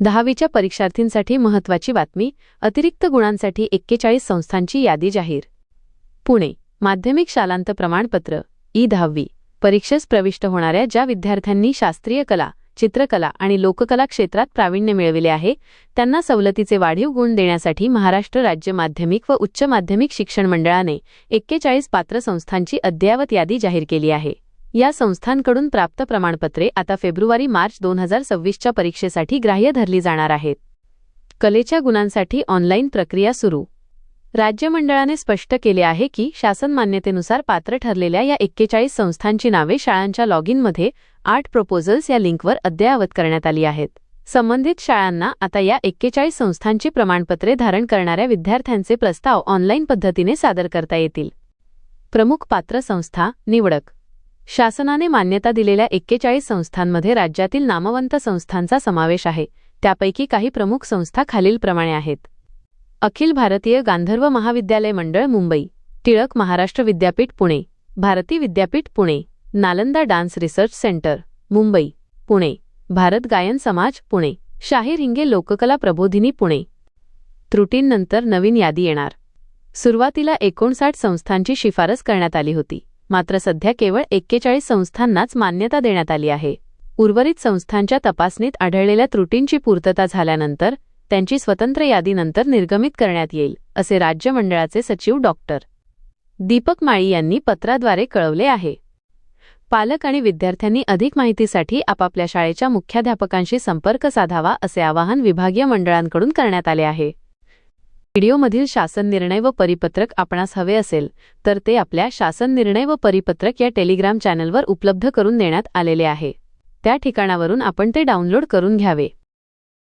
10वीच्या परीक्षार्थींसाठी महत्त्वाची बातमी, अतिरिक्त गुणांसाठी 41 संस्थांची यादी जाहीर. पुणे. माध्यमिक शालांत प्रमाणपत्र ई-10वी परीक्षेस प्रविष्ट होणाऱ्या ज्या विद्यार्थ्यांनी शास्त्रीय कला, चित्रकला आणि लोककला क्षेत्रात प्रावीण्य मिळविले आहे त्यांना सवलतीचे वाढीव गुण देण्यासाठी महाराष्ट्र राज्य माध्यमिक व उच्च माध्यमिक शिक्षण मंडळाने 41 पात्र संस्थांची अद्ययावत यादी जाहीर केली आहे. या संस्थांकडून प्राप्त प्रमाणपत्रे आता फेब्रुवारी-मार्च 2026च्या परीक्षेसाठी ग्राह्य धरली जाणार आहेत. कलेच्या गुणांसाठी ऑनलाईन प्रक्रिया सुरू. राज्य मंडळाने स्पष्ट केले आहे की शासन मान्यतेनुसार पात्र ठरलेल्या या 41 संस्थांची नावे शाळांच्या लॉगिनमध्ये 8 प्रपोजल्स या लिंकवर अद्ययावत करण्यात आली आहेत. संबंधित शाळांना आता या 41 संस्थांची प्रमाणपत्रे धारण करणाऱ्या विद्यार्थ्यांचे प्रस्ताव ऑनलाईन पद्धतीने सादर करता येतील. प्रमुख पात्र संस्था निवडक. शासनाने मान्यता दिलेल्या 41 संस्थांमध्ये राज्यातील नामवंत संस्थांचा समावेश आहे. त्यापैकी काही प्रमुख संस्था खालीलप्रमाणे आहेत. अखिल भारतीय गांधर्व महाविद्यालय मंडळ मुंबई, टिळक महाराष्ट्र विद्यापीठ Pune, Bharati Vidyapeeth Pune, Nalanda dance research centre Mumbai, Pune, Bharat गायन समाज पुणे, शाहीर हिंगे लोककला प्रबोधिनी पुणे. त्रुटींनंतर नवीन यादी येणार. सुरुवातीला 59 संस्थांची शिफारस करण्यात आली होती, मात्र सध्या केवळ 41 संस्थांनाच मान्यता देण्यात आली आहे. उर्वरित संस्थांच्या तपासणीत आढळलेल्या त्रुटींची पूर्तता झाल्यानंतर त्यांची स्वतंत्र यादीनंतर निर्गमित करण्यात येईल, असे राज्य मंडळाचे सचिव डॉक्टर दीपक माळी यांनी पत्राद्वारे कळवले आहे. पालक आणि विद्यार्थ्यांनी अधिक माहितीसाठी आपापल्या शाळेच्या मुख्याध्यापकांशी संपर्क साधावा, असे आवाहन विभागीय मंडळांकडून करण्यात आले आहे. व्हिडिओमधील शासन निर्णय व परिपत्रक आपणास हवे असेल तर ते आपल्या शासन निर्णय व परिपत्रक या टेलिग्राम चॅनलवर उपलब्ध करून देण्यात आलेले आहे. त्या ठिकाणावरून आपण ते डाउनलोड करून घ्यावे.